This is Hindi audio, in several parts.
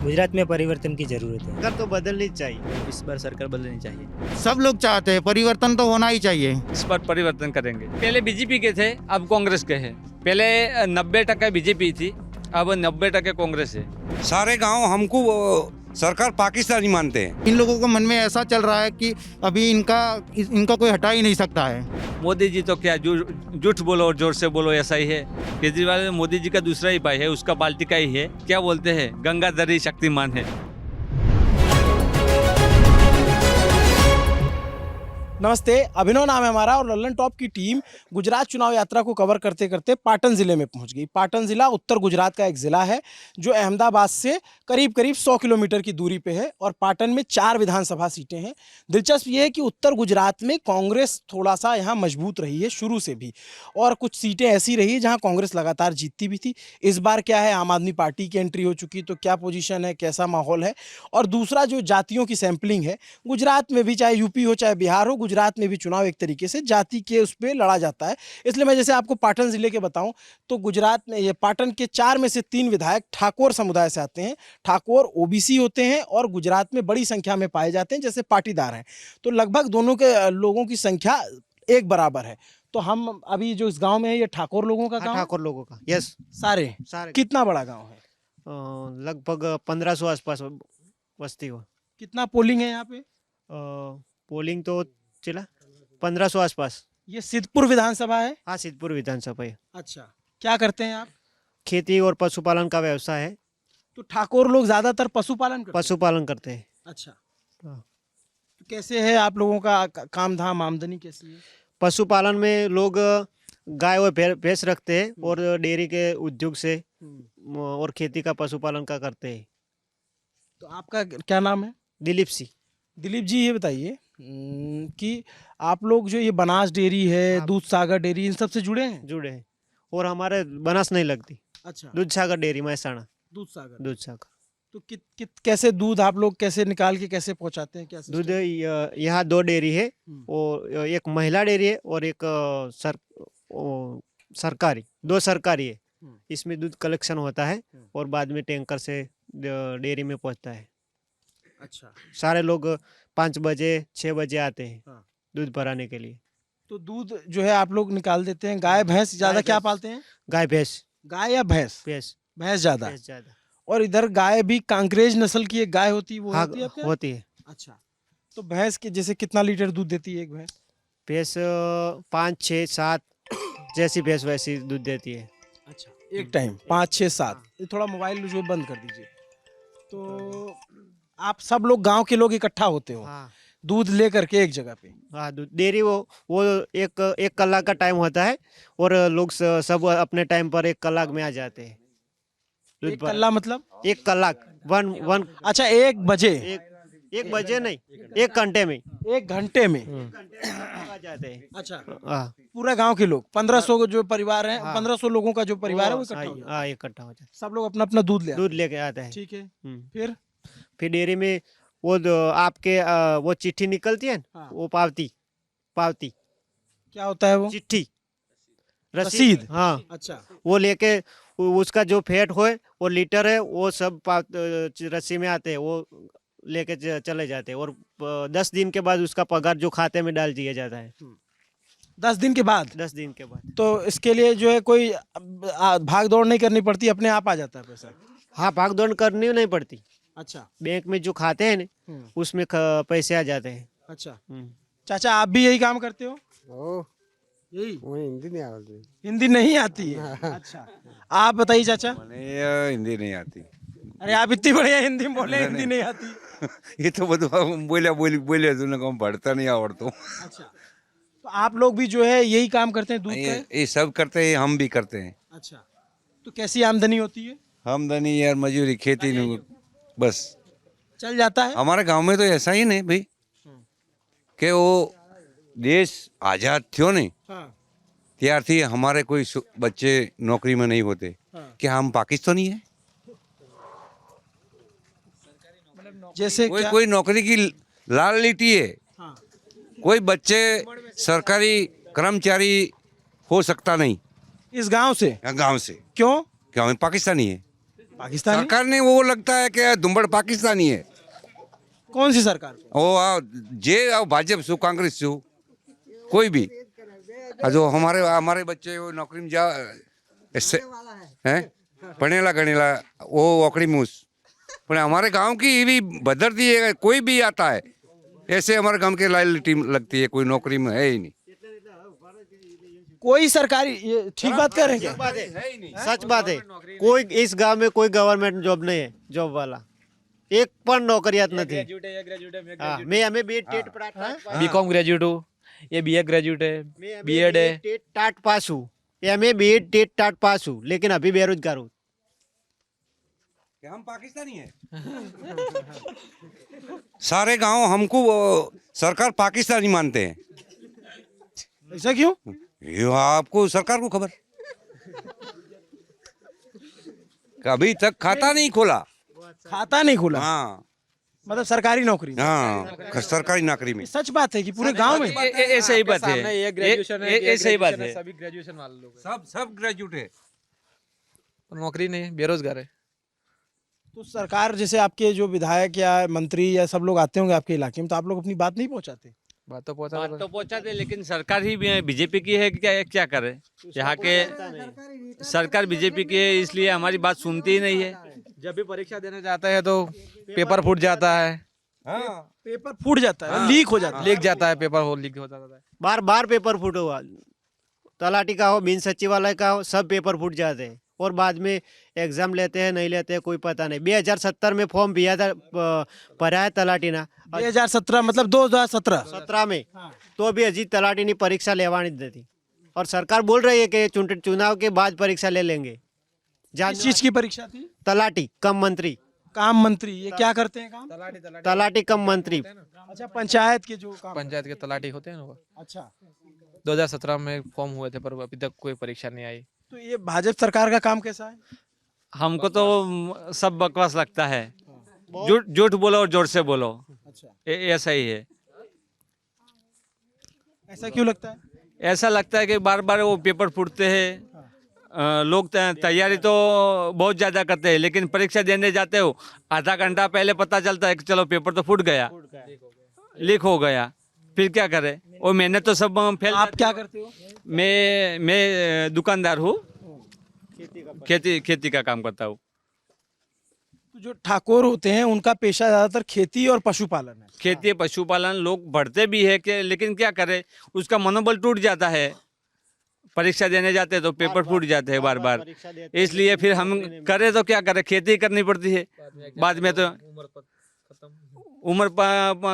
गुजरात में परिवर्तन की जरूरत है। सरकार तो बदलनी चाहिए। इस बार सरकार बदलनी चाहिए। सब लोग चाहते हैं, परिवर्तन तो होना ही चाहिए। इस बार परिवर्तन करेंगे। पहले बीजेपी के थे, अब कांग्रेस के हैं। पहले 90% बीजेपी थी, अब 90% कांग्रेस है। सारे गांव हमको सरकार पाकिस्तानी मानते हैं। इन लोगों को मन में ऐसा चल रहा है कि अभी इनका कोई हटा ही नहीं सकता है। मोदी जी तो क्या झूठ बोलो और जोर से बोलो, ऐसा ही है। केजरीवाल मोदी जी का दूसरा ही भाई है, उसका पार्टी का ही है। क्या बोलते हैं, गंगाधरी शक्तिमान है। नमस्ते, अभिनव नाम है हमारा और लल्लन टॉप की टीम गुजरात चुनाव यात्रा को कवर करते करते पाटन ज़िले में पहुंच गई। पाटन ज़िला उत्तर गुजरात का एक ज़िला है जो अहमदाबाद से करीब 100 किलोमीटर की दूरी पे है और पाटन में 4 विधानसभा सीटें हैं। दिलचस्प ये है कि उत्तर गुजरात में कांग्रेस थोड़ा सा यहाँ मजबूत रही है शुरू से भी, और कुछ सीटें ऐसी रही है जहाँ कांग्रेस लगातार जीतती भी थी। इस बार क्या है, आम आदमी पार्टी की एंट्री हो चुकी, तो क्या पोजीशन है, कैसा माहौल है। और दूसरा जो जातियों की सैंपलिंग है, गुजरात में भी चाहे यूपी हो चाहे बिहार हो, गुजरात में भी चुनाव एक तरीके से जाति के उस पर लड़ा जाता है। इसलिए मैं जैसे आपको पाटन जिले के बताऊं तो गुजरात में ये पाटन के 4 में से 3 विधायक ठाकुर समुदाय से आते हैं। ठाकुर ओबीसी होते हैं और गुजरात में बड़ी संख्या में पाए जाते हैं, जैसे पाटीदार हैं। तो लगभग दोनों के लोगों की संख्या एक बराबर है। तो हम अभी जो इस गांव में है, ये ठाकुर लोगों का गांव, ठाकुर लोगों का, यस। सारे कितना बड़ा गांव है? लगभग 1500 आसपास बस्ती हो। कितना पोलिंग है यहाँ पे? पोलिंग तो चला 1500 आसपास। ये सिद्धपुर विधानसभा है? हाँ, सिद्धपुर विधानसभा है। अच्छा, क्या करते हैं आप? खेती और पशुपालन का व्यवसाय है। तो ठाकुर लोग ज्यादातर पशुपालन करते हैं? पशुपालन करते हैं। अच्छा, हाँ। तो कैसे है आप लोगों का काम धाम, आमदनी कैसी है? पशुपालन में लोग गाय और भैंस रखते हैं और डेयरी के उद्योग से और खेती का पशुपालन का करते हैं। तो आपका क्या नाम है? दिलीप सिंह। दिलीप जी, ये बताइए कि आप लोग जो ये बनास डेयरी है, दूध सागर डेयरी, इन सब से जुड़े हैं? जुड़े हैं। और हमारे बनास नहीं लगती। अच्छा, दूध सागर डेयरी महसाणा। दूध सागर। दूध सागर। तो कैसे दूध आप लोग कैसे निकाल के कैसे पहुंचाते हैं? कैसे दूध यहाँ 2 डेयरी है और एक महिला डेयरी है और एक सरकारी, 2 सरकारी है। इसमें दूध कलेक्शन होता है और बाद में टैंकर से डेयरी में पहुंचता है। अच्छा, सारे लोग 5 बजे 6 बजे आते हैं हाँ। दूध भराने के लिए। तो दूध जो है आप लोग निकाल देते हैं। गाय भैंस ज्यादा क्या पालते हैं? गाय भैंस। गाय या भैंस? भैंस। भैंस ज्यादा। भैंस ज्यादा। और इधर गाय भी कांकरेज नस्ल की एक गाय होती है, वो हाँ, होती है आपके? होती है। अच्छा, तो भैंस के जैसे कितना लीटर दूध देती है एक भैंस? भैंस 5 6 7 जैसी भैंस वैसी दूध देती है। अच्छा, एक टाइम 5 6 7। ये थोड़ा मोबाइल जो बंद कर दीजिए। तो आप सब लोग गांव के लोग इकट्ठा होते हो? हाँ। दूध ले करके एक जगह पे? हाँ, दूध डेयरी वो एक कलाक का टाइम होता है और लोग सब अपने टाइम पर 1 कलाक में आ जाते हैं। एक कल्ला मतलब? 1 कलाक, वन। अच्छा, 1 बजे? एक बजे नहीं, 1 घंटे में। 1 घंटे में आ जाते हैं। अच्छा, हाँ। पूरा गांव के लोग 1500 जो परिवार है, 1500 लोगों का जो परिवार है वो इकट्ठा हो जाता है। हाँ, इकट्ठा हो जाता है। सब लोग अपना अपना दूध ले दूध लेके आता है। ठीक है। हम्म। फिर डेयरी में वो आपके वो चिट्ठी निकलती है ना, हाँ। वो पावती क्या होता है वो? चिट्ठी, रसीद। हाँ, अच्छा, वो लेके उसका जो फैट होए और लीटर है वो सब रस्सी में आते हैं, वो लेके चले जाते हैं और 10 दिन के बाद उसका पगार जो खाते में डाल दिया जाता है। 10 दिन के बाद? 10 दिन के बाद। तो इसके लिए जो है कोई भाग दौड़ नहीं करनी पड़ती, अपने आप आ जाता है पैसा? हाँ, भाग दौड़ करनी नहीं पड़ती। अच्छा, बैंक में जो खाते हैं ना उसमें पैसे आ जाते हैं। अच्छा। चाचा, आप भी यही काम करते हो? यही? हिंदी नहीं आती। हिंदी नहीं आती है? अच्छा, आप बताइए चाचा। हिंदी नहीं आती। अरे आप इतनी बढ़िया हिंदी बोले, हिंदी नहीं आती। ये तो बोले तुमने पढ़ता नहीं आवड़ता। अच्छा, तो आप लोग भी जो है यही काम करते हैं दूध का? ये सब करते हैं, हम भी करते हैं। अच्छा, तो कैसी आमदनी होती है? आमदनी यार मजदूरी खेती में बस चल जाता है? हमारे गांव में तो ऐसा ही नहीं भाई कि वो देश आजाद थयो नहीं हाँ। ત્યારથી हमारे कोई बच्चे नौकरी में नहीं होते। क्या हम पाकिस्तानी है? जैसे कोई क्या? कोई नौकरी की लाल लीटी है। हाँ। कोई बच्चे सरकारी कर्मचारी हो सकता नहीं इस गांव से? गांव से। क्यों? क्या हम पाकिस्तानी है? पाकिस्तानी सरकार ने वो लगता है कि दुम्बड़ पाकिस्तानी है कौन सी सरकार? वो जे भाजप सु कांग्रेस सु कोई भी जो हमारे हमारे बच्चे वो नौकरी में जा इससे हैं पढ़ेला गणेला वो ओकड़ी मूस पर हमारे गांव की भी बदरती है कोई भी आता है ऐसे हमारे गांव के लॉयल्टी लगती है कोई नौकरी में है ही नहीं कोई सरकारी, ये ठीक बात कर रहे हैं क्या? बात है, सच बात है। कोई इस गांव में कोई गवर्नमेंट जॉब नहीं है, जॉब वाला एक पण नौकरियात नहीं। मैं हमें बी टेट बीकॉम ग्रेजुएट हूँ, ये बीए ग्रेजुएट है, बीएड है। टेट टाट पास हूँ, मैं बी टेट टाट पास हूँ, लेकिन अभी बेरोजगार हूँ। हम पाकिस्तानी हैं सारे गांव हमको सरकार पाकिस्तानी मानते हैं। ऐसा क्यों? ये आपको सरकार को खबर अभी तक खाता नहीं खोला। खाता नहीं खुला, हाँ मतलब सरकारी नौकरी। हाँ सरकारी नौकरी में सच बात है कि पूरे गांव में ऐसा ही बात है, ऐसा ही बात है। सभी ग्रेजुएशन वाले लोग सब ग्रेजुएट है। नौकरी नहीं, बेरोजगार है। तो सरकार जैसे आपके जो विधायक या मंत्री या सब लोग आते होंगे आपके इलाके में, तो आप लोग अपनी बात नहीं पहुंचाते? बात तो पहुंचा बात तो पहुंचाते, लेकिन सरकार ही बीजेपी की है, क्या करे। यहाँ के सरकार बीजेपी की है, इसलिए हमारी बात सुनती ही नहीं है। जब भी परीक्षा देने जाते हैं तो पेपर फूट जाता है। हाँ पेपर फूट जाता है, लीक हो जाता है। लीक जाता है, पेपर हो लीक हो जाता है। बार बार पेपर फूट हुआ, तलाटी का हो, बिन सचिवालय का हो, सब पेपर फूट जाते हैं। और बाद में एग्जाम लेते हैं नहीं लेते हैं कोई पता नहीं। 2070 में फॉर्म भरा था, भरा है तलाटी ना 2017 मतलब 2017 में, तो भी अजीत तलाटी ने परीक्षा लेवानी देती। और सरकार बोल रही है कि चुनाव के बाद परीक्षा ले लेंगे। किस चीज की परीक्षा थी? तलाटी कम मंत्री। काम मंत्री, ये क्या करते हैं काम? तलाटी कम मंत्री। अच्छा, पंचायत के जो काम। पंचायत के तलाटी होते हैं ना वो। अच्छा, 2017 में फॉर्म हुए थे पर अभी तक कोई परीक्षा नहीं आई। तो ये भाजपा सरकार का काम कैसा है? हमको तो सब बकवास लगता है। झूठ बोलो और जोर से बोलो, अच्छा, ऐसा ही है। ऐसा क्यों लगता है? ऐसा लगता है कि बार बार वो पेपर फूटते हैं। लोग तैयारी तो बहुत ज़्यादा करते हैं, लेकिन परीक्षा देने जाते हो आधा घंटा पहले पता चलता है कि चलो पेपर तो फूट गया, लीक हो गया, फिर क्या करें। और मेहनत तो सब फेल। आप क्या करते हो? मैं दुकानदार हूँ, खेती का काम करता हूँ। तो जो ठाकुर होते हैं उनका पेशा ज्यादातर खेती और पशुपालन है। खेती पशुपालन लोग बढ़ते भी है कि, लेकिन क्या करे, उसका मनोबल टूट जाता है। परीक्षा देने जाते हैं तो पेपर फूट जाते हैं बार बार, इसलिए फिर हम करें तो क्या करें, खेती करनी पड़ती है। बाद में तो उम्र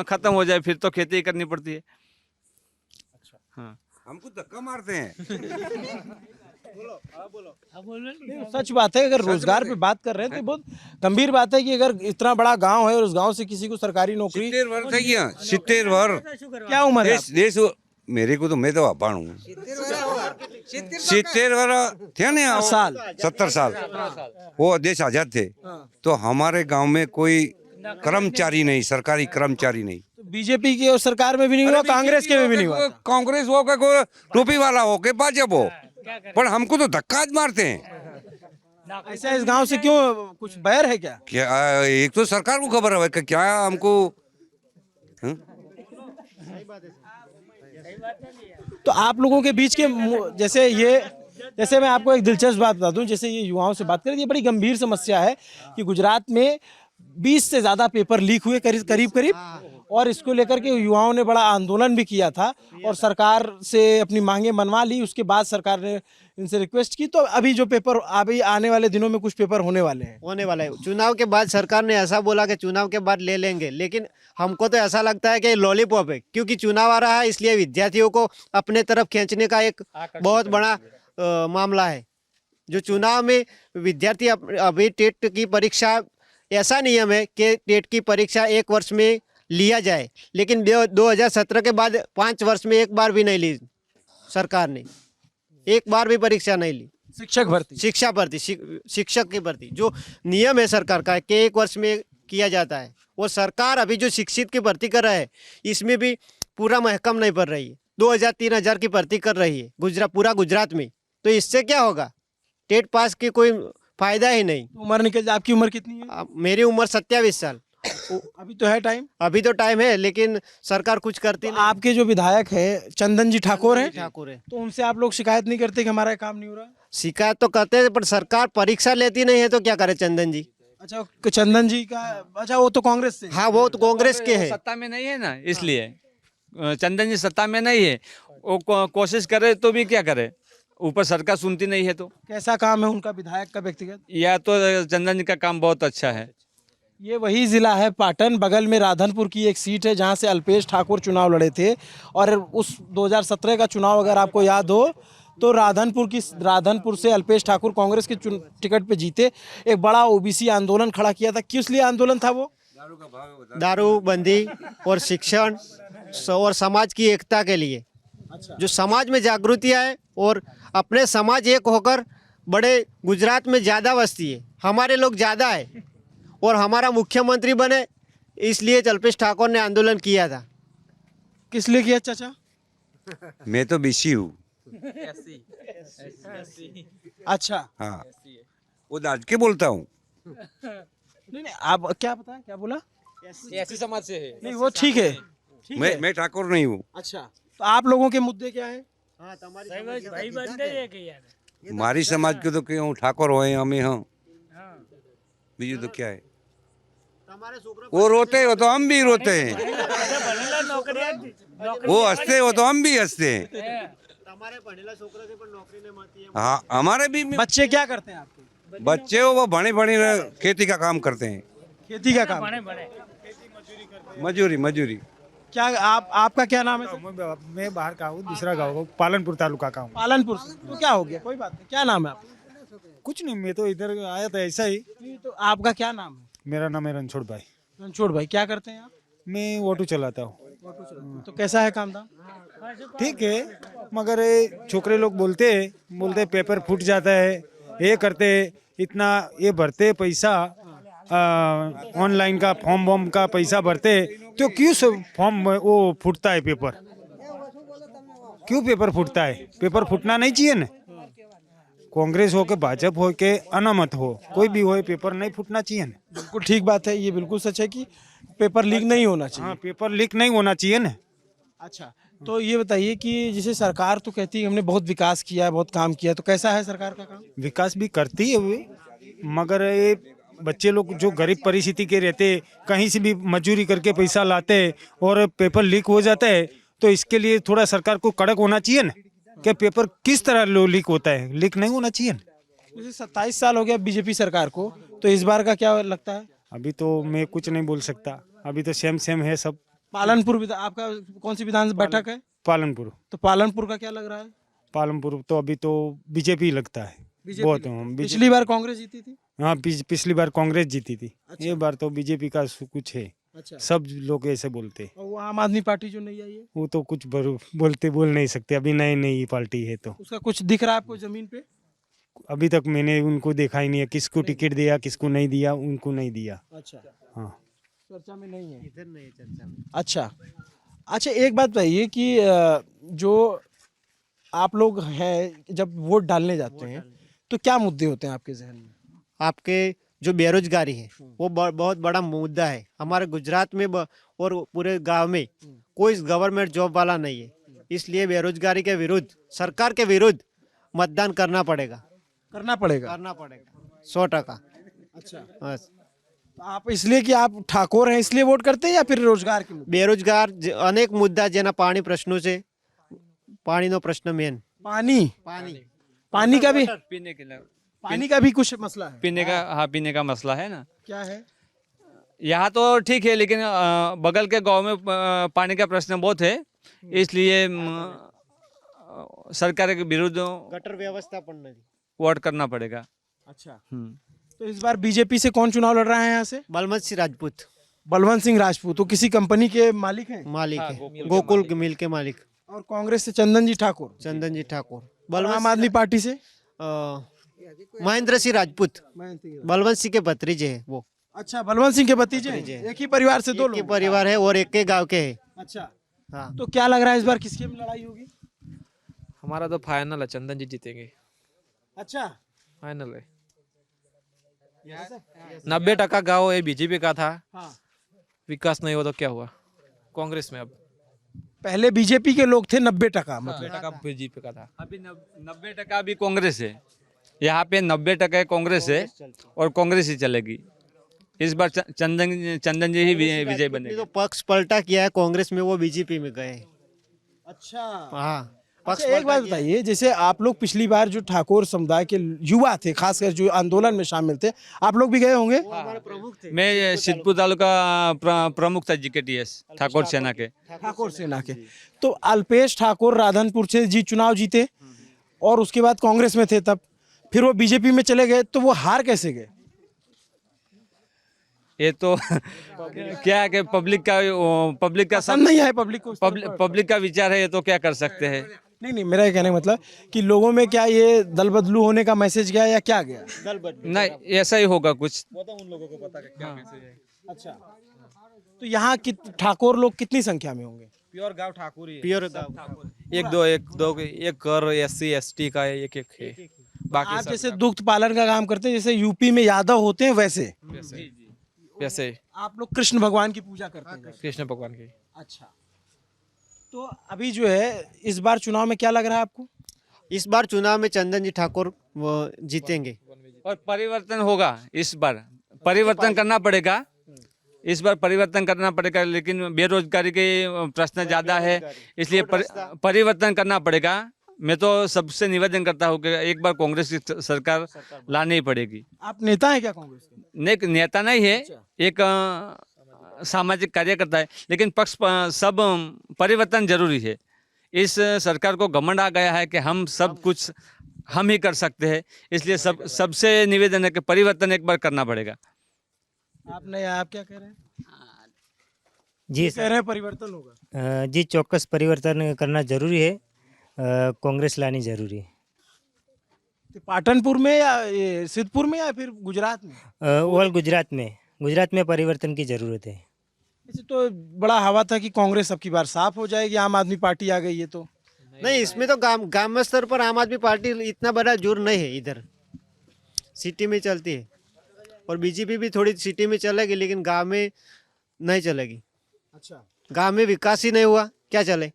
खत्म हो जाए फिर तो खेती करनी पड़ती है। हाँ, हमको धक्का मारते हैं। सच बात है, अगर रोजगार पे बात कर रहे हैं तो बहुत गंभीर बात है कि अगर इतना बड़ा गांव है और उस गांव से किसी को सरकारी नौकरी। 70 वर्ष है क्या? 70 वर्ष क्या उम्र है? देश मेरे को तो मैं तो अबाण हूँ। 70 वर्ष थे ना, 70 साल वो देश आजाद थे। तो हमारे गांव में कोई कर्मचारी नहीं, सरकारी कर्मचारी नहीं। बीजेपी की और सरकार में भी नहीं हुआ, कांग्रेस के में भी नहीं हुआ। कांग्रेस हो के कोई टोपी वाला हो के भाजपा हो, पर हमको तो धक्का मारते हैं। ऐसा इस गांव से क्यों, कुछ बैर है क्या? क्या एक तो सरकार को खबर है कि क्या हमको। तो आप लोगों के बीच के जैसे मैं आपको एक दिलचस्प बात बता दूं, जैसे ये युवाओं से बात करें, ये बड़ी गंभीर समस्या है कि गुजरात में 20 से ज़्यादा पेपर लीक हुए करीब, और इसको लेकर के युवाओं ने बड़ा आंदोलन भी किया था और सरकार से अपनी मांगे मनवा ली। उसके बाद सरकार ने इनसे रिक्वेस्ट की, तो अभी जो पेपर अभी आने वाले दिनों में कुछ पेपर होने वाले हैं। चुनाव के बाद सरकार ने ऐसा बोला कि चुनाव के बाद ले लेंगे, लेकिन हमको तो ऐसा लगता है कि लॉलीपॉप है, क्योंकि चुनाव आ रहा है, इसलिए विद्यार्थियों को अपने तरफ खींचने का एक बहुत बड़ा मामला है। जो चुनाव में विद्यार्थी अभी टेट की परीक्षा, ऐसा नियम है कि टेट की परीक्षा 1 वर्ष में लिया जाए, लेकिन 2017 के बाद 5 वर्ष में एक बार भी नहीं ली सरकार ने, एक बार भी परीक्षा नहीं ली। शिक्षक की भर्ती जो नियम है सरकार का कि 1 वर्ष में किया जाता है, वो सरकार अभी जो शिक्षित की भर्ती कर रहा है इसमें भी पूरा महकम नहीं पड़ रही है। 2000-3000 की भर्ती कर रही है पूरा गुजरात में। तो इससे क्या होगा, टेट पास की कोई फायदा ही नहीं। उम्र निकल जाए। आपकी उम्र कितनी है? मेरी उम्र 27 साल। अभी तो है टाइम। अभी तो टाइम है, लेकिन सरकार कुछ करती तो नहीं। आपके जो विधायक है चंदन जी ठाकुर हैं, ठाकुर है। तो उनसे आप लोग शिकायत नहीं करते कि हमारा काम नहीं हो रहा? शिकायत तो करते हैं, पर सरकार परीक्षा लेती नहीं है, तो क्या करे चंदन जी। अच्छा, चंदन जी का, अच्छा वो तो कांग्रेस से। हाँ, वो तो कांग्रेस के वो है। सत्ता में नहीं है ना, इसलिए चंदन जी सत्ता में नहीं है। वो कोशिश करे तो भी क्या करे, ऊपर सरकार सुनती नहीं है। तो कैसा काम है उनका विधायक का व्यक्तिगत? या तो चंदन जी का काम बहुत अच्छा है। ये वही जिला है पाटन, बगल में राधनपुर की एक सीट है जहां से अल्पेश ठाकुर चुनाव लड़े थे। और उस 2017 का चुनाव अगर आपको याद हो तो राधनपुर से अल्पेश ठाकुर कांग्रेस के टिकट पे जीते। एक बड़ा ओबीसी आंदोलन खड़ा किया था। किस लिए आंदोलन था वो? दारूबंदी और शिक्षण और समाज की एकता के लिए। जो समाज में जागृति आए और अपने समाज एक होकर बड़े। गुजरात में ज़्यादा बस्ती है, हमारे लोग ज़्यादा है, और हमारा मुख्यमंत्री बने, इसलिए अल्पेश ठाकुर ने आंदोलन किया था। किस लिए किया चाचा? मैं तो बीसी हूँ। अच्छा, हाँ, वो दाज के बोलता हूँ। नहीं नहीं, आप क्या पता है क्या बोला? ऐसी समाज से है। नहीं, वो ठीक है, ठीक है। मैं ठाकुर नहीं हूँ। अच्छा, तो आप लोगों के मुद्दे क्या है? हमारी समाज के तो क्यों ठाकुर हो हमें, हाँ बीजू तो क्या है। वो रोते हो तो हम भी रोते हैं, वो हंसते हो तो हम भी हंसते हैं। हाँ, हमारे भी बच्चे क्या करते हैं आपके? बच्चे हो वो बड़े बड़े खेती का काम करते हैं। खेती का काम। मजूरी। क्या आपका क्या नाम है? मैं बाहर का हूँ, दूसरा गाँव हूँ, पालनपुर तालुका का हूँ। पालनपुर से। तो क्या हो गया, कोई बात नहीं। क्या नाम है आपका? कुछ नहीं, मैं तो इधर आया था ऐसा ही। नहीं, तो आपका क्या नाम है? मेरा नाम है रणछोड़ भाई। रणछोड़ भाई, क्या करते हैं आप? मैं ऑटो चलाता हूँ। तो कैसा है काम धाम? ठीक है, मगर ये छोकरे लोग बोलते पेपर फूट जाता है, ये करते इतना ये भरते पैसा, ऑनलाइन का फॉर्म वॉर्म का पैसा भरते, तो क्यों सब फॉर्म वो फूटता है पेपर? क्यों पेपर फूटता है? पेपर फूटना नहीं चाहिए ना। कांग्रेस हो के भाजपा हो के अनामत हो, कोई भी हो, पेपर नहीं फूटना चाहिए ना। बिल्कुल ठीक बात है, ये बिल्कुल सच है कि पेपर लीक नहीं होना चाहिए। हाँ, पेपर लीक नहीं होना चाहिए ना। अच्छा, तो ये बताइए कि जैसे सरकार तो कहती है हमने बहुत विकास किया है, बहुत काम किया है, तो कैसा है सरकार का काम? विकास भी करती है वे, मगर ये बच्चे लोग जो गरीब परिस्थिति के रहते, कहीं से भी मजदूरी करके पैसा लाते और पेपर लीक हो जाता है, तो इसके लिए थोड़ा सरकार को कड़क होना चाहिए ना कि पेपर किस तरह लीक होता है। लीक नहीं होना चाहिए ना। जैसे 27 साल हो गया बीजेपी सरकार को, तो इस बार का क्या लगता है? अभी तो मैं कुछ नहीं बोल सकता, अभी तो सेम है सब। पालनपुर आपका कौन सी विधान बैठक है? पालनपुर। तो पालनपुर का क्या लग रहा है? पालनपुर तो अभी तो बीजेपी लगता है बहुत। पिछली बार कांग्रेस जीती थी। हाँ, पिछली बार कांग्रेस जीती थी। अच्छा। ये बार तो बीजेपी का कुछ है। अच्छा, सब लोग ऐसे बोलते, और वो आम आदमी पार्टी जो नहीं आई है, वो तो कुछ बोल नहीं सकते, अभी नई पार्टी है तो। उसका कुछ दिख रहा है आपको जमीन पे? अभी तक मैंने उनको देखा ही नहीं है, किसको टिकट दिया किसको नहीं दिया, उनको नहीं दिया। अच्छा, हाँ, चर्चा में नहीं है। इधर नहीं है चर्चा में। अच्छा, एक बात बताइए कि जो आप लोग हैं जब वोट डालने जाते हैं तो क्या मुद्दे होते हैं आपके जहन में? आपके जो बेरोजगारी है वो बहुत बड़ा मुद्दा है हमारे गुजरात में और पूरे गांव में कोई गवर्नमेंट जॉब वाला नहीं है। इसलिए बेरोजगारी के विरुद्ध, सरकार के विरुद्ध मतदान करना पड़ेगा 100%। अच्छा, बस। आप इसलिए कि आप ठाकुर हैं इसलिए वोट करते हैं या फिर रोजगार के मुद्दे? बेरोजगार अनेक मुद्दा जेना पानी प्रश्नों से, पानी नो प्रश्न मेन। पानी का भी, पीने के लिए, पानी का भी कुछ मसला है। पीने का मसला है ना। क्या है? यहाँ तो ठीक है, लेकिन बगल के गांव में पानी का प्रश्न बहुत है, इसलिए सरकार के विरुद्ध गटर व्यवस्था पण नहीं। वोट करना पड़ेगा। अच्छा, तो इस बार बीजेपी से कौन चुनाव लड़ रहा है यहाँ से? बलवंत सिंह राजपूत बलवंत सिंह राजपूत, तो किसी कंपनी के मालिक हैं? मालिक है, गोकुल मिल के मालिक। और कांग्रेस से चंदन जी ठाकुर। आम आदमी पार्टी से महेंद्र सिंह राजपूत, बलवंत सिंह के भतीजे है वो। अच्छा, बलवंत सिंह के भतीजे हैं। एक ही परिवार से दो एक ही लोग। परिवार है और एक के गांव के है। अच्छा, हाँ, तो क्या लग रहा है इस बार किसकी लड़ाई होगी? हमारा तो फाइनल है, चंदन जी जीतेंगे। अच्छा, फाइनल है। 90% गाँव ये बीजेपी का था। हाँ। विकास नहीं हुआ तो क्या हुआ? कांग्रेस में अब पहले बीजेपी के लोग थे 90% मतलब 90% बीजेपी का था। अभी 90% भी कांग्रेस है। यहाँ पे 90% कांग्रेस है और कांग्रेस ही चलेगी। इस बार चंदन जी ही विजय ने बनेगी। जो पक्ष पलटा किया है कांग्रेस में वो बीजेपी में गए। अच्छा। हाँ, पक्ष अच्छा, एक बात बताइए, जैसे आप लोग पिछली बार जो ठाकुर समुदाय के युवा थे, खासकर जो आंदोलन में शामिल थे, आप लोग भी गए होंगे? हमारे प्रमुख थे। मैं सिद्धपुर तालुका प्रमुख था जीकेटीएस ठाकुर सेना के। ठाकुर सेना के। तो अल्पेश ठाकुर राधनपुर से चुनाव जीते और उसके बाद कांग्रेस में थे, तब फिर वो बीजेपी में चले गए, तो वो हार कैसे गए? ये तो क्या है कि पब्लिक का पसंद नहीं है पब्लिक को? पब्लिक का विचार है, ये तो क्या कर सकते हैं। नहीं, मेरा ये कहने का मतलब कि लोगों में क्या ये दल बदलू होने का मैसेज गया या क्या गया? नहीं, ऐसा ही होगा कुछ। अच्छा, तो यहाँ ठाकुर लोग कितनी संख्या में होंगे? प्योर गाँव ठाकुर ही प्योर एक कर SC ST का एक है। बाकी आप सब जैसे दुग्ध पालन का काम करते हैं, जैसे यूपी में यादव होते हैं, वैसे वैसे आप लोग कृष्ण भगवान की पूजा करते हैं? कृष्ण भगवान की। अच्छा, तो अभी जो है इस बार चुनाव में क्या लग रहा है आपको? इस बार चुनाव में चंदन जी ठाकुर वो जीतेंगे और परिवर्तन होगा। इस बार परिवर्तन करना पड़ेगा। इस बार परिवर्तन करना पड़ेगा, लेकिन बेरोजगारी के प्रश्न ज्यादा है, इसलिए परिवर्तन करना पड़ेगा। मैं तो सबसे निवेदन करता हूँ कि एक बार कांग्रेस की सरकार लानी ही पड़ेगी। आप नेता हैं क्या कांग्रेस के? नेता नहीं है, एक सामाजिक कार्यकर्ता है, लेकिन सब परिवर्तन जरूरी है। इस सरकार को घमंड आ गया है कि हम सब कुछ हम ही कर सकते हैं, इसलिए सबसे निवेदन है कि परिवर्तन एक बार करना पड़ेगा। आप क्या कह रहे हैं? जी कह रहे हैं परिवर्तन होगा। जी चौक्कस परिवर्तन करना जरूरी है। कांग्रेस लानी जरूरी है। तो पाटनपुर में या ये सिद्धपुर में या फिर गुजरात में? ओवल गुजरात में परिवर्तन की जरूरत है। इसे तो बड़ा हवा था कि कांग्रेस अब की बार साफ हो जाएगी, आम आदमी पार्टी आ गई है। तो नहीं, इसमें तो गांव स्तर पर आम आदमी पार्टी इतना बड़ा जोर नहीं है। इधर सिटी में चलती है और बीजेपी भी थोड़ी सिटी में चलेगी, लेकिन गांव में नहीं चलेगी। अच्छा, गांव में विकास ही नहीं हुआ, क्या चले?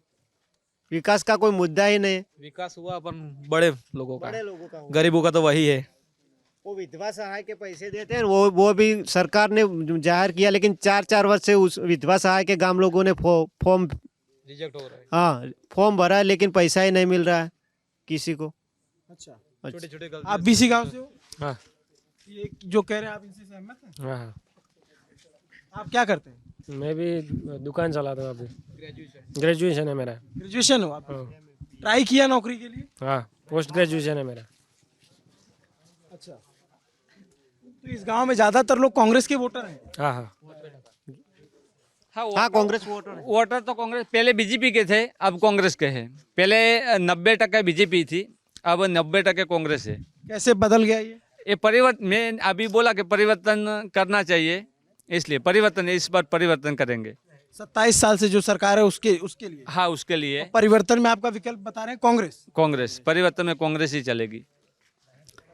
विकास का कोई मुद्दा ही नहीं है। विकास हुआ अपन बड़े लोगों का, हुआ। गरीबों का तो वही है। वो विधवा सहाय के पैसे देते हैं, वो भी सरकार ने जाहिर किया, लेकिन 4 वर्ष से उस विधवा सहाय के गांव लोगों ने फॉर्म रिजेक्ट हो रहा है। हाँ फॉर्म भरा है, लेकिन पैसा ही नहीं मिल रहा है किसी को। अच्छा, छोटे आप बीसी गांव से हो? हाँ ये जो कह रहे हैं आप इनसे सहमत हैं? हाँ, आप क्या करते हैं? मैं भी दुकान चलाता हूँ। अभी ग्रेजुएशन है मेरा। ग्रेजुएशन हो आप? ट्राई किया नौकरी के लिए? हाँ, पोस्ट ग्रेजुएशन है मेरा। अच्छा, तो इस गांव में ज्यादातर लोग कांग्रेस के वोटर हैं? हाँ हाँ, हाँ कांग्रेस वोटर तो कांग्रेस पहले बीजेपी के थे, अब कांग्रेस के हैं। पहले 90% बीजेपी थी, अब 90% कांग्रेस है। कैसे बदल गया ये? परिवर्तन मैं अभी बोला कि परिवर्तन करना चाहिए, इसलिए परिवर्तन इस बार परिवर्तन करेंगे। 27 साल से जो सरकार है उसके लिए? हाँ, उसके लिए परिवर्तन में आपका विकल्प बता रहे हैं कांग्रेस। परिवर्तन में कांग्रेस ही चलेगी।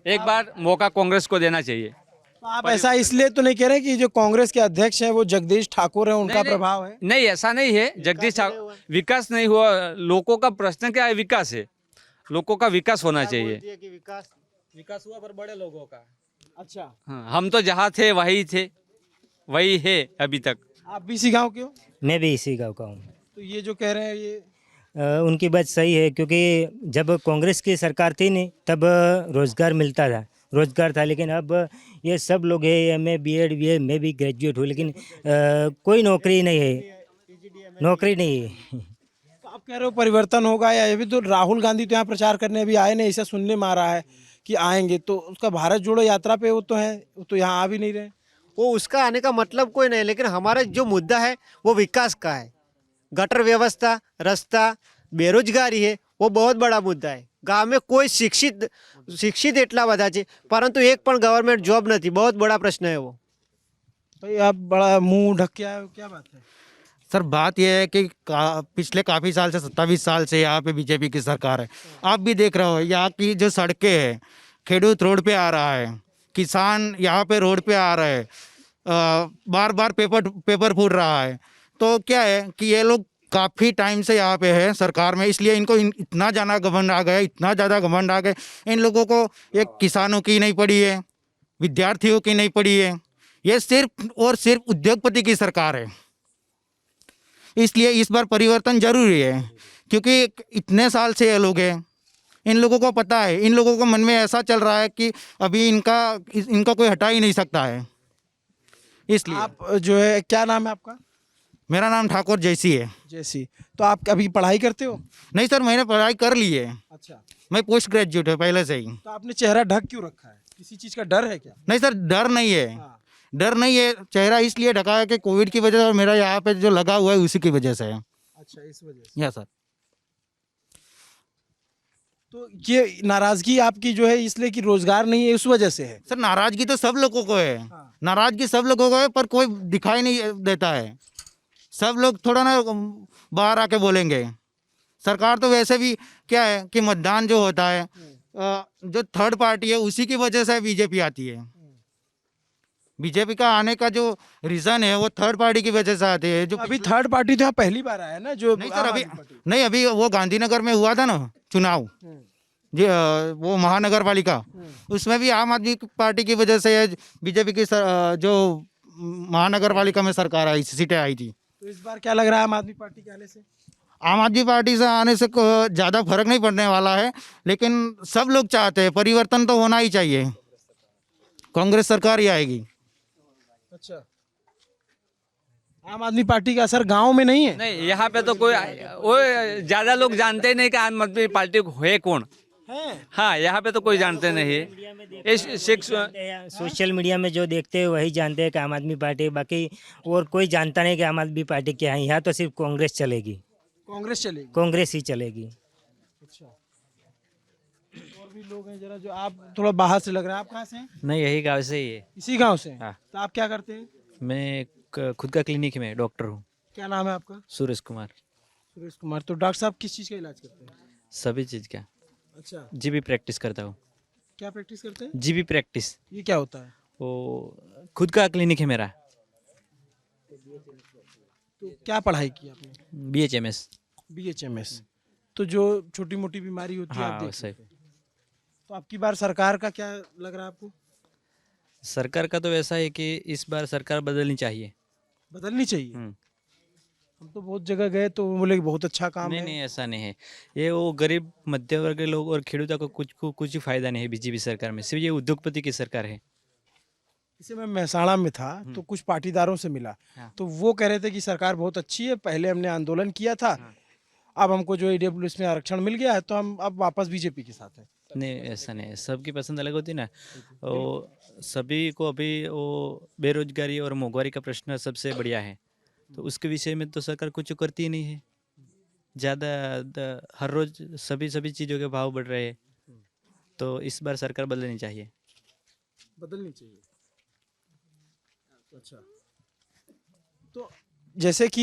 एक बार मौका कांग्रेस को देना चाहिए। तो आप ऐसा इसलिए तो नहीं कह रहे कि जो कांग्रेस के अध्यक्ष हैं वो जगदीश ठाकुर है, उनका प्रभाव है? नहीं, ऐसा नहीं है। जगदीश ठाकुर विकास नहीं हुआ। लोगों का प्रश्न क्या है? विकास है। लोगों का विकास होना चाहिए। विकास हुआ पर बड़े लोगों का। अच्छा, हाँ, हम तो जहाँ थे वही है अभी तक। आप भी इसी गांव के हो? मैं भी इसी गांव का हूँ। तो ये जो कह रहे हैं ये उनकी बात सही है, क्योंकि जब कांग्रेस की सरकार थी नहीं तब रोजगार था, लेकिन अब ये सब लोग है MA BEd BA, मैं भी ग्रेजुएट हूँ, लेकिन कोई नौकरी नहीं है। तो आप कह रहे हो परिवर्तन होगा, या ये भी तो राहुल गांधी तो यहाँ प्रचार करने अभी आए नहीं, ऐसा सुनने में आ रहा है कि आएंगे। तो उसका भारत जोड़ो यात्रा पे वो तो है, वो तो यहाँ आ भी नहीं रहे। वो उसका आने का मतलब कोई नहीं, लेकिन हमारा जो मुद्दा है वो विकास का है। गटर व्यवस्था, रास्ता, बेरोजगारी है, वो बहुत बड़ा मुद्दा है। गांव में कोई शिक्षित एटला बधा छे, परंतु एक पण गवर्नमेंट जॉब नहीं। बहुत बड़ा प्रश्न है वो। भाई आप बड़ा मुंह ढक के आए हो, क्या बात है? सर बात यह है कि पिछले काफ़ी साल से 27 साल से यहाँ पे बीजेपी की सरकार है। आप भी देख रहे हो यहाँ की जो सड़कें हैं, खेडूत रोड पे आ रहा है, किसान यहाँ पे रोड पे आ रहे हैं, बार बार पेपर फूट रहा है। तो क्या है कि ये लोग काफ़ी टाइम से यहाँ पे है सरकार में, इसलिए इनको इतना ज़्यादा घमंड आ गया, इतना ज़्यादा घमंड आ गए। इन लोगों को एक किसानों की नहीं पड़ी है, विद्यार्थियों की नहीं पड़ी है, ये सिर्फ और सिर्फ उद्योगपति की सरकार है। इसलिए इस बार परिवर्तन जरूरी है, क्योंकि इतने साल से ये लोग हैं, इन लोगों को पता है, इन लोगों को मन में ऐसा चल रहा है कि अभी इनका कोई हटा ही नहीं सकता है। इसलिए आप जो है, क्या नाम है आपका? मेरा नाम ठाकुर जैसी है। जैसी। तो आप अभी पढ़ाई करते हो? नहीं सर, मैंने पढ़ाई कर ली है, अच्छा। मैं पोस्ट ग्रेजुएट है पहले से ही। तो आपने चेहरा ढक क्यों रखा है? किसी चीज का डर है क्या? नहीं सर, डर नहीं है, डर नहीं है। चेहरा इसलिए ढका है कि कोविड की वजह से, और मेरा यहाँ पे जो लगा हुआ है उसी की वजह से है। अच्छा, इस वजह से। Yes sir. तो ये नाराजगी आपकी जो है इसलिए कि रोजगार नहीं है, उस वजह से है? सर नाराजगी तो सब लोगों को है, हाँ। नाराजगी सब लोगों को है, पर कोई दिखाई नहीं देता है। सब लोग थोड़ा ना बाहर आके बोलेंगे। सरकार तो वैसे भी क्या है कि मतदान जो होता है, जो थर्ड पार्टी है उसी की वजह से बीजेपी आती है। बीजेपी का आने का जो रीजन है वो थर्ड पार्टी की वजह से आते हैं। जो अभी थर्ड पार्टी तो यहाँ पहली बार आया है ना, जो नहीं सर, अभी वो गांधीनगर में हुआ था ना चुनाव, जी, वो महानगर पालिका, उसमें भी आम आदमी पार्टी की वजह से बीजेपी की जो महानगर पालिका में सरकार आई, सीटें आई थी। तो इस बार क्या लग रहा है आम आदमी पार्टी के आने से? आम आदमी पार्टी से आने से ज़्यादा फर्क नहीं पड़ने वाला है, लेकिन सब लोग चाहते हैं परिवर्तन तो होना ही चाहिए। कांग्रेस सरकार ही आएगी। अच्छा, आम आदमी पार्टी का असर गांव में नहीं है? नहीं, यहाँ पे तो कोई वो ज्यादा लोग जानते ही नहीं कि आम आदमी पार्टी है कौन है। हाँ, यहाँ पे तो कोई जानते नहीं है। सोशल मीडिया में जो देखते हैं वही जानते हैं कि आम आदमी पार्टी, बाकी और कोई जानता नहीं कि आम आदमी पार्टी क्या है। यहाँ तो सिर्फ कांग्रेस चलेगी, कांग्रेस चलेगी, कांग्रेस ही चलेगी। अच्छा, और भी लोग हैं जरा, जो आप थोड़ा बाहर से लग रहा है। आप कहाँ से हैं? नहीं, यही गांव से ही है। इसी गांव से? हाँ। तो आप क्या करते हैं? मैं खुद का क्लिनिक में डॉक्टर हूँ। क्या नाम है आपका? सुरेश कुमार। सुरेश कुमार। तो डॉक्टर साहब किस चीज़ का इलाज करते हैं? सभी चीज़ का। अच्छा, जीबी प्रैक्टिस करता हूँ। क्या प्रैक्टिस करते हैं? जीबी प्रैक्टिस, ये क्या होता है? वो खुद का क्लिनिक है मेरा। तो क्या पढ़ाई की आपने? BHMS। BHMS। तो जो छोटी मोटी बीमारी होती है आप हाँ, देख सही। सकते हैं। तो आपकी बार सरकार का क्या लग रहा है आपको? सरकार का तो ऐसा है कि इस बार सरकार बदलनी चाहिए। बदलनी चाहिए। हम तो बहुत जगह गए तो वो बोले कि बहुत अच्छा काम नहीं है। नहीं, ऐसा नहीं है। ये वो गरीब मध्य वर्ग के लोग और खेडूता को कुछ ही फायदा नहीं है बीजेपी सरकार में। सिर्फ ये उद्योगपति की सरकार है। इसे मैं महसाणा में था तो कुछ पाटीदारों से मिला, हाँ। तो वो कह रहे थे कि सरकार बहुत अच्छी है, पहले हमने आंदोलन किया था, अब हमको जो AWS में आरक्षण मिल गया है तो हम अब वापस बीजेपी के साथ हैं। नहीं, ऐसा नहीं है। सबकी पसंद अलग होती है ना। वो सभी को अभी वो बेरोजगारी और महंगाई का प्रश्न सबसे बढ़िया है, तो उसके विषय में तो सरकार कुछ करती ही नहीं है। ज़्यादा हर रोज सभी चीज़ों के भाव बढ़ रहे हैं, तो इस बार सरकार बदलनी चाहिए। बदलनी चाहिए। अच्छा, तो जैसे कि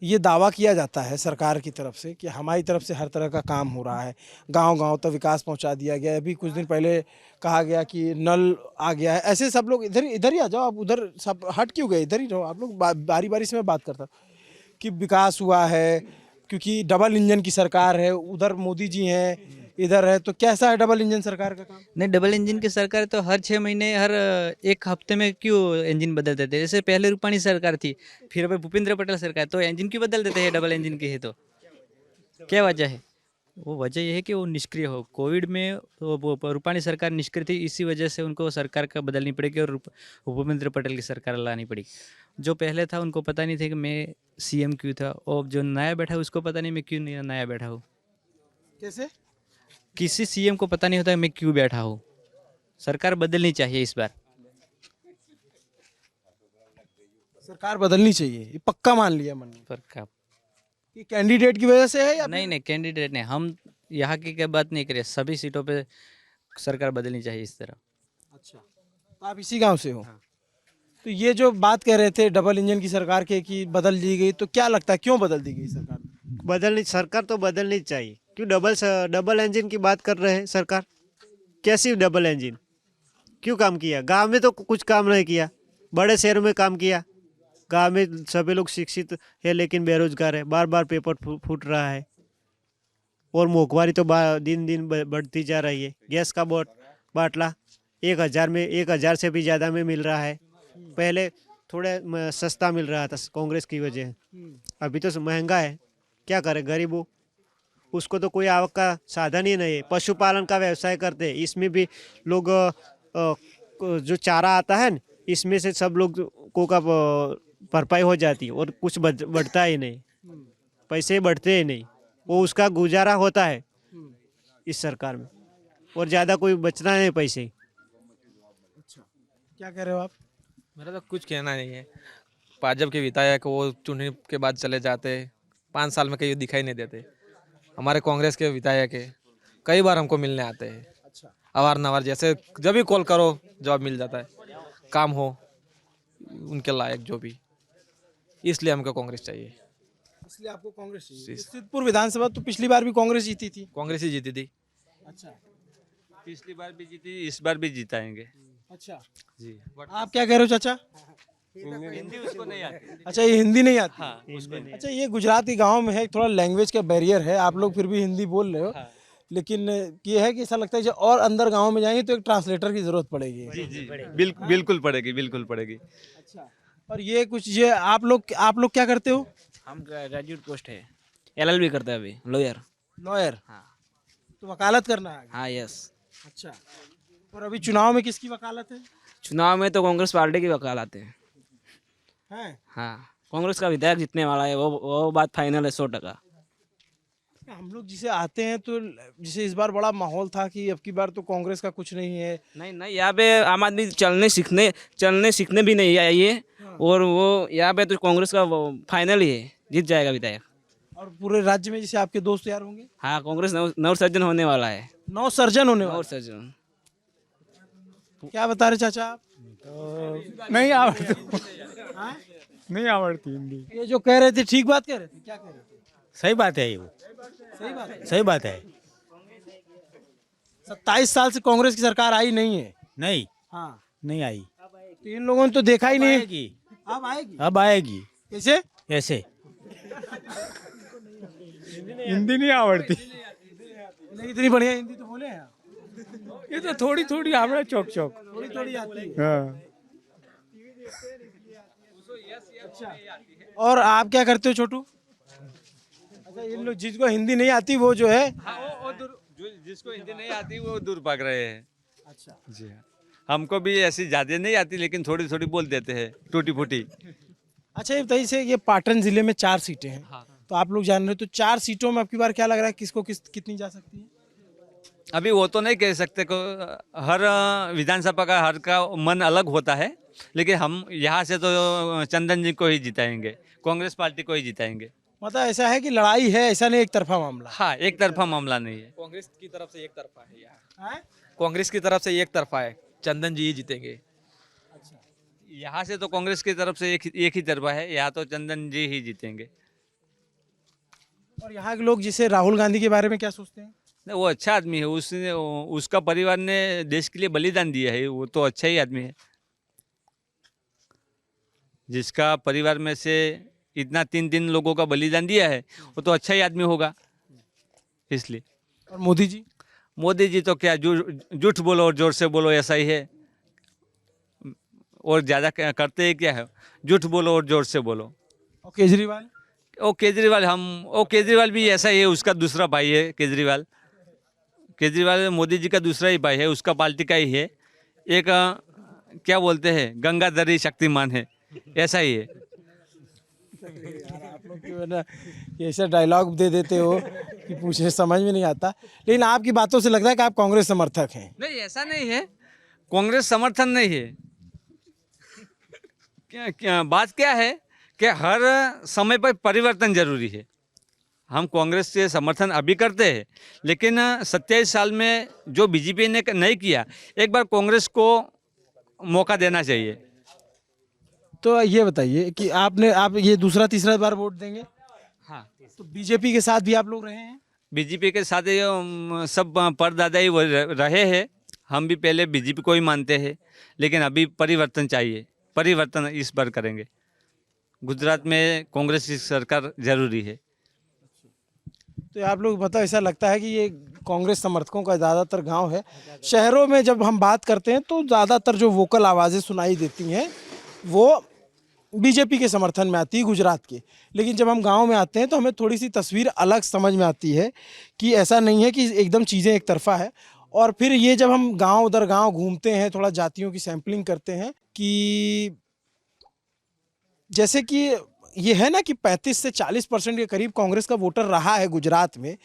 ये दावा किया जाता है सरकार की तरफ से कि हमारी तरफ से हर तरह का काम हो रहा है, गांव-गांव तक विकास पहुंचा दिया गया है। अभी कुछ दिन पहले कहा गया कि नल आ गया है। ऐसे सब लोग इधर ही आ जाओ, आप उधर सब हट क्यों गए? इधर ही रहो आप लोग। बारी-बारी से मैं बात करता हूं कि विकास हुआ है, क्योंकि डबल इंजन की सरकार है, उधर मोदी जी हैं, इधर है, तो कैसा है डबल इंजन सरकार का काम? नहीं, डबल इंजन की सरकार तो हर 6 महीने हर एक हफ्ते में क्यों इंजन बदल देते? जैसे पहले रूपाणी सरकार थी, फिर अभी भूपेंद्र पटेल सरकार, तो इंजन क्यों बदल देते हैं? डबल इंजन की है तो क्या वजह है? वो वजह यह है कि वो निष्क्रिय हो। कोविड में वो रूपाणी सरकार निष्क्रिय थी, इसी वजह से उनको सरकार का बदलनी पड़ेगी और भूपेंद्र पटेल की सरकार लानी पड़ेगी। जो पहले था उनको पता नहीं था कि मैं CM क्यों था, और जो नया बैठा है उसको पता नहीं मैं क्यों नया बैठा हूँ। कैसे? किसी CM को पता नहीं होता मैं क्यों बैठा हूँ। सरकार बदलनी चाहिए इस बार। सरकार बदलनी चाहिए, ये पक्का मान लिया मन में। पर का कि कैंडिडेट की वजह से है या नहीं नहीं, कैंडिडेट नहीं, हम यहाँ की क्या बात नहीं करें। सभी सीटों पे सरकार बदलनी चाहिए इस तरह। अच्छा, तो आप इसी गांव से हो? तो ये जो बात कह रहे थे डबल इंजन की सरकार के कि बदल दी गई, तो क्या लगता है क्यों बदल दी गई सरकार? सरकार तो बदलनी चाहिए। क्यों डबल इंजन की बात कर रहे हैं सरकार? कैसी डबल इंजन? क्यों काम किया? गांव में तो कुछ काम नहीं किया, बड़े शहरों में काम किया। गांव में सभी लोग शिक्षित है लेकिन बेरोजगार है, बार बार पेपर फूट रहा है। और महंगाई तो दिन दिन बढ़ती जा रही है। गैस का बाटला 1,000 से भी ज़्यादा में मिल रहा है। पहले थोड़ा सस्ता मिल रहा था कांग्रेस की वजह, अभी तो महंगा है। क्या करे गरीबों, उसको तो कोई आवक का साधन ही नहीं है। पशुपालन का व्यवसाय करते हैं, इसमें भी लोग जो चारा आता है न, इसमें से सब लोग को का भरपाई हो जाती है और कुछ बढ़ता ही नहीं, पैसे बढ़ते ही नहीं, वो उसका गुजारा होता है इस सरकार में, और ज़्यादा कोई बचना नहीं पैसे। क्या कह रहे हो आप? मेरा तो कुछ कहना नहीं है। भाजपा के विधायक वो चुनने के बाद चले जाते, 5 साल में कहीं दिखाई नहीं देते। हमारे कांग्रेस के विधायक है, कई बार हमको मिलने आते हैं। अच्छा, अवार नवार, जैसे जब भी कॉल करो जवाब मिल जाता है, काम हो उनके लायक जो भी, इसलिए हमको कांग्रेस चाहिए। इसलिए आपको कांग्रेस चाहिए। सिद्धपुर विधानसभा तो पिछली बार भी कांग्रेस जीती थी। कांग्रेस ही जीती थी। अच्छा पिछली बार भी जीती, इस बार भी जिताएंगे अच्छा, जी। आप क्या कह रहे हो चाचा? हिंदी उसको नहीं आती। अच्छा, ये हिंदी नहीं आती। हाँ, उसको नहीं। अच्छा, ये गुजरात के गांव में है, थोड़ा लैंग्वेज का बैरियर है, आप लोग फिर भी हिंदी बोल रहे हो। हाँ। लेकिन ये है कि ऐसा लगता है जब और अंदर गांव में जाएंगे तो एक ट्रांसलेटर की जरूरत पड़ेगी। जी जी, बिल्कुल पड़ेगी, बिल्कुल पड़ेगी। अच्छा, और ये कुछ ये आप लोग क्या करते हो? हम ग्रेजुएट पोस्ट है, LLB करते हैं अभी, लॉयर। लॉयर? हाँ। तो वकालत करना है? हाँ यस। अच्छा, और अभी चुनाव में किसकी वकालत है? चुनाव में तो कांग्रेस पार्टी की वकालत है। हैं? हाँ, कांग्रेस का विधायक जीतने वाला है, वो बात फाइनल है 100%। हम लोग जिसे आते हैं तो जिसे इस बार बड़ा माहौल था कि अब की बार तो कांग्रेस का कुछ नहीं है। नहीं नहीं, यहाँ पे आम आदमी चलने सीखने भी नहीं आई है, और वो यहाँ पे तो कांग्रेस का फाइनल ही है, जीत जाएगा विधायक। और पूरे राज्य में जैसे आपके दोस्त यार होंगे? हाँ, कांग्रेस नवसर्जन होने वाला है। नवसर्जन होने वाला? नवसर्जन। क्या बता रहे चाचा आप? नहीं आवड़ती हिंदी। ये जो कह रहे थे ठीक बात कह रहे थे? क्या कह रहे थे? सही बात है, वो सही बात है। सही बात है। 27 साल से कांग्रेस की सरकार आई नहीं है। नहीं, हाँ, नहीं आई। तो इन लोगों ने तो देखा ही नहीं। आएगी, अब आएगी? अब आएगी। कैसे? ऐसे हिंदी नहीं आवड़ती। नहीं, इतनी बढ़िया हिंदी तो बोले हैं। ये तो थोड़ी थोड़ी आवड़े, चौक चौक। थोड़ी थोड़ी आती है। हाँ। अच्छा, और आप क्या करते हो छोटू? अच्छा, इन लोग जिसको हिंदी नहीं आती वो जो है, जिसको हिंदी नहीं आती वो दूर भाग रहे हैं। अच्छा जी हाँ, हमको भी ऐसी ज्यादा नहीं आती, लेकिन थोड़ी थोड़ी बोल देते हैं, टूटी फूटी। अच्छा, ये बताइए से ये पाटन जिले में 4 सीटें हैं। हाँ। तो आप लोग जान रहे हो, तो 4 सीटों में आपकी बार क्या लग रहा है किसको कितनी जा सकती है? अभी वो तो नहीं कह सकते को, हर विधानसभा का हर का मन अलग होता है, लेकिन हम यहाँ से तो चंदन जी को ही जिताएंगे, कांग्रेस पार्टी को ही जिताएंगे। मतलब ऐसा है कि लड़ाई है, ऐसा नहीं एक तरफा मामला। हाँ, एक तरफा मामला नहीं है। कांग्रेस की तरफ से एक तरफा है यहाँ। है? कांग्रेस की तरफ से एक तरफा है, चंदन जी ही जीतेंगे। यहाँ से तो कांग्रेस की तरफ से एक ही तरफा है, यहाँ तो चंदन जी ही जीतेंगे। और यहाँ के लोग जिसे राहुल गांधी के बारे में क्या सोचते हैं? नहीं, वो अच्छा आदमी है, उसका परिवार ने देश के लिए बलिदान दिया है, वो तो अच्छा ही आदमी है। जिसका परिवार में से इतना 3 लोगों का बलिदान दिया है, वो तो अच्छा ही आदमी होगा, इसलिए। और मोदी जी? मोदी जी तो क्या, झूठ बोलो और जोर से बोलो, ऐसा ही है। और ज़्यादा करते ही क्या है, झूठ बोलो और जोर से बोलो। और केजरीवाल? वो केजरीवाल भी ऐसा ही है, उसका दूसरा भाई है केजरीवाल मोदी जी का दूसरा ही भाई है, उसका पार्टी का ही है। एक क्या बोलते हैं, गंगाधरी शक्तिमान है, ऐसा ही है। आप लोग क्यों है ना ऐसा डायलॉग दे देते हो कि पूछे समझ में नहीं आता, लेकिन आपकी बातों से लगता है कि आप कांग्रेस समर्थक हैं। नहीं, ऐसा नहीं है, कांग्रेस समर्थन नहीं है। बात क्या है कि हर समय पर परिवर्तन जरूरी है। हम कांग्रेस से समर्थन अभी करते हैं, लेकिन 27 साल में जो बीजेपी ने नहीं किया, एक बार कांग्रेस को मौका देना चाहिए। तो ये बताइए कि आप ये दूसरा तीसरा बार वोट देंगे? हाँ, तो बीजेपी के साथ भी आप लोग रहे हैं? बीजेपी के साथ ये, सब परदादा ही वो रहे हैं। हम भी पहले बीजेपी को ही मानते हैं, लेकिन अभी परिवर्तन चाहिए, परिवर्तन इस बार करेंगे। गुजरात में कांग्रेस की सरकार जरूरी है। तो आप लोग मतलब ऐसा लगता है कि ये कांग्रेस समर्थकों का ज़्यादातर गांव है। शहरों में जब हम बात करते हैं तो ज़्यादातर जो वोकल आवाज़ें सुनाई देती हैं वो बीजेपी के समर्थन में आती है गुजरात के। लेकिन जब हम गांव में आते हैं तो हमें थोड़ी सी तस्वीर अलग समझ में आती है कि ऐसा नहीं है कि एकदम चीज़ें एक तरफा है। और फिर ये जब हम गांव दर गांव घूमते हैं, थोड़ा जातियों की सैंपलिंग करते हैं कि जैसे कि ये है ना कि 35 से 40% के करीब कांग्रेस का वोटर रहा है गुजरात में,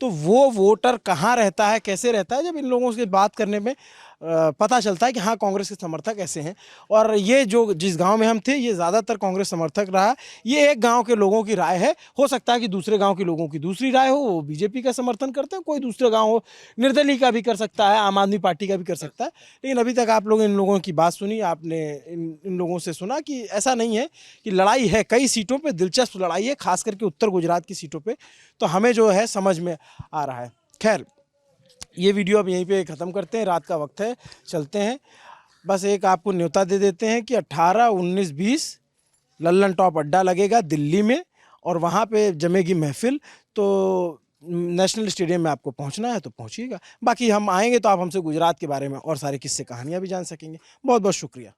तो वो वोटर कहाँ रहता है, कैसे रहता है, जब इन लोगों से बात करने में पता चलता है कि हाँ कांग्रेस के समर्थक ऐसे हैं। और ये जो जिस गांव में हम थे ये ज़्यादातर कांग्रेस समर्थक रहा। ये एक गांव के लोगों की राय है, हो सकता है कि दूसरे गांव के लोगों की दूसरी राय हो, वो बीजेपी का समर्थन करते हैं, कोई दूसरा गांव हो निर्दलीय का भी कर सकता है, आम आदमी पार्टी का भी कर सकता है। लेकिन अभी तक आप लोग इन लोगों की बात सुनी, आपने इन लोगों से सुना कि ऐसा नहीं है कि लड़ाई है, कई सीटों पर दिलचस्प लड़ाई है, खास करके उत्तर गुजरात की सीटों पर, तो हमें जो है समझ में आ रहा है। खैर ये वीडियो अब यहीं पे ख़त्म करते हैं, रात का वक्त है, चलते हैं। बस एक आपको न्योता दे देते हैं कि 18, 19, 20 लल्लन टॉप अड्डा लगेगा दिल्ली में और वहाँ पे जमेगी महफिल। तो नेशनल स्टेडियम में आपको पहुँचना है तो पहुँचिएगा। बाकी हम आएंगे तो आप हमसे गुजरात के बारे में और सारे किस्से कहानियाँ भी जान सकेंगे। बहुत बहुत शुक्रिया।